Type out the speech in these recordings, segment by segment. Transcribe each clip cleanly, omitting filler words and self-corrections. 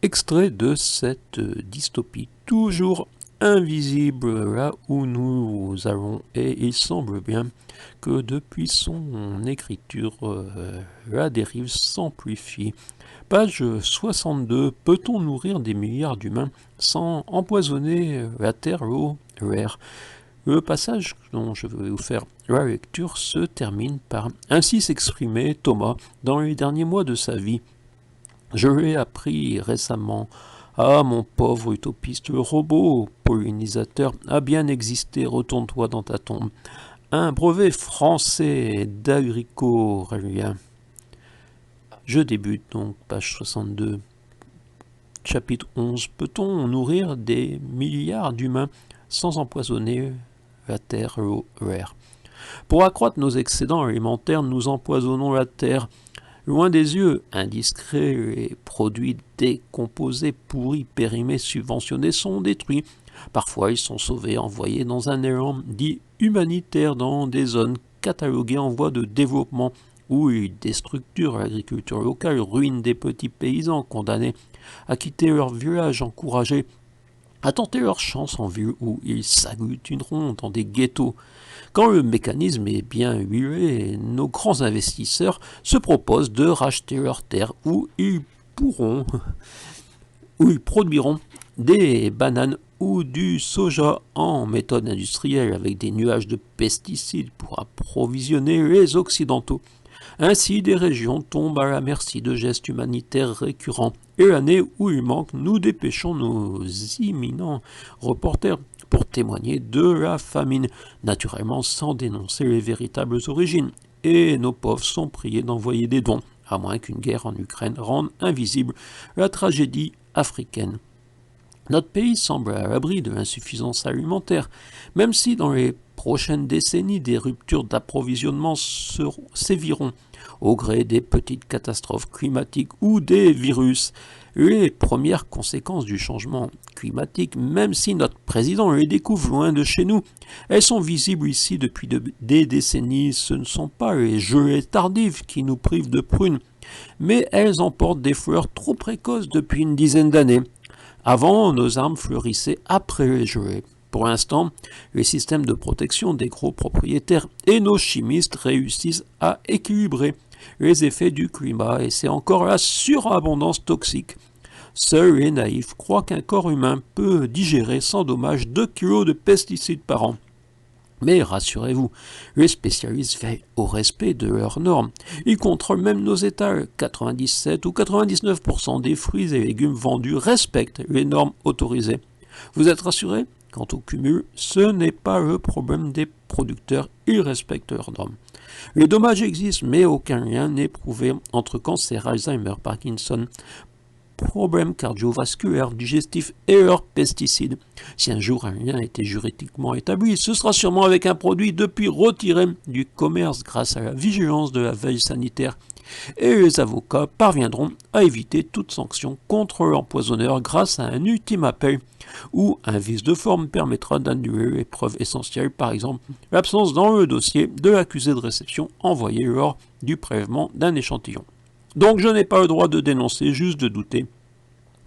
Extrait de cette dystopie toujours invisible là où nous allons, et il semble bien que depuis son écriture, la dérive s'amplifie. Page 62. Peut-on nourrir des milliards d'humains sans empoisonner la terre, l'eau, l'air? Le passage dont je vais vous faire la lecture se termine par « Ainsi s'exprimait Thomas dans les derniers mois de sa vie. Je l'ai appris récemment. Ah, mon pauvre utopiste, le robot pollinisateur a bien existé, retourne-toi dans ta tombe. Un brevet français d'agricole. Je débute donc, page 62. Chapitre 11. Peut-on nourrir des milliards d'humains sans empoisonner la terre, l'eau, l'air? Pour accroître nos excédents alimentaires, nous empoisonnons la terre. Loin des yeux, indiscrets, les produits décomposés, pourris, périmés, subventionnés sont détruits. Parfois, ils sont sauvés, envoyés dans un élan dit humanitaire dans des zones cataloguées en voie de développement, où ils déstructurent l'agriculture locale, ruinent des petits paysans condamnés à quitter leur village, encouragés à tenter leur chance en ville où ils s'agglutineront dans des ghettos. Quand le mécanisme est bien huilé, nos grands investisseurs se proposent de racheter leurs terres où ils produiront des bananes ou du soja en méthode industrielle avec des nuages de pesticides pour approvisionner les Occidentaux. Ainsi, des régions tombent à la merci de gestes humanitaires récurrents. Et l'année où il manque, nous dépêchons nos imminents reporters pour témoigner de la famine, naturellement sans dénoncer les véritables origines. Et nos pauvres sont priés d'envoyer des dons, à moins qu'une guerre en Ukraine rende invisible la tragédie africaine. Notre pays semble à l'abri de l'insuffisance alimentaire, même si dans les prochaines décennies des ruptures d'approvisionnement séviront au gré des petites catastrophes climatiques ou des virus. Les premières conséquences du changement climatique, même si notre président les découvre loin de chez nous, elles sont visibles ici depuis des décennies. Ce ne sont pas les gelées tardives qui nous privent de prunes, mais elles emportent des fleurs trop précoces depuis une dizaine d'années. Avant, nos arbres fleurissaient après les gelées. Pour l'instant, les systèmes de protection des gros propriétaires et nos chimistes réussissent à équilibrer les effets du climat, et c'est encore la surabondance toxique. Seuls les naïfs croient qu'un corps humain peut digérer sans dommage 2 kilos de pesticides par an. Mais rassurez-vous, les spécialistes veillent au respect de leurs normes. Ils contrôlent même nos étals. 97 ou 99% des fruits et légumes vendus respectent les normes autorisées. Vous êtes rassurés? Quant au cumul, ce n'est pas le problème des producteurs, ils respectent leurs normes. Les dommages existent, mais aucun lien n'est prouvé entre cancer, Alzheimer, Parkinson, problèmes cardiovasculaires, digestifs et leurs pesticides. Si un jour un lien était juridiquement établi, ce sera sûrement avec un produit depuis retiré du commerce grâce à la vigilance de la veille sanitaire. Et les avocats parviendront à éviter toute sanction contre l'empoisonneur grâce à un ultime appel où un vice de forme permettra d'annuler les preuves essentielles, par exemple l'absence dans le dossier de l'accusé de réception envoyé lors du prélèvement d'un échantillon. Donc je n'ai pas le droit de dénoncer, juste de douter.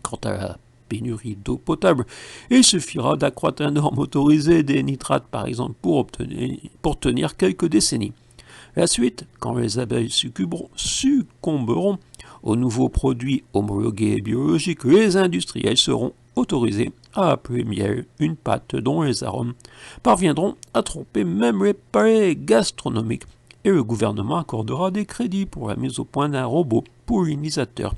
Quant à la pénurie d'eau potable, il suffira d'accroître la norme autorisée des nitrates, par exemple, pour tenir quelques décennies. La suite, quand les abeilles succomberont aux nouveaux produits homologués et biologiques, les industriels seront autorisés à appeler miel une pâte dont les arômes parviendront à tromper même les palais gastronomiques, et le gouvernement accordera des crédits pour la mise au point d'un robot pollinisateur.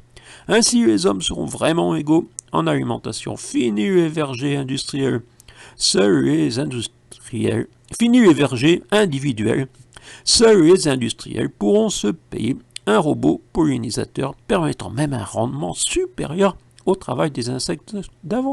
Ainsi, les hommes seront vraiment égaux en alimentation. Fini les vergers industriels. Seuls les industriels, fini les vergers individuels. Seuls les industriels pourront se payer un robot pollinisateur permettant même un rendement supérieur au travail des insectes d'avant.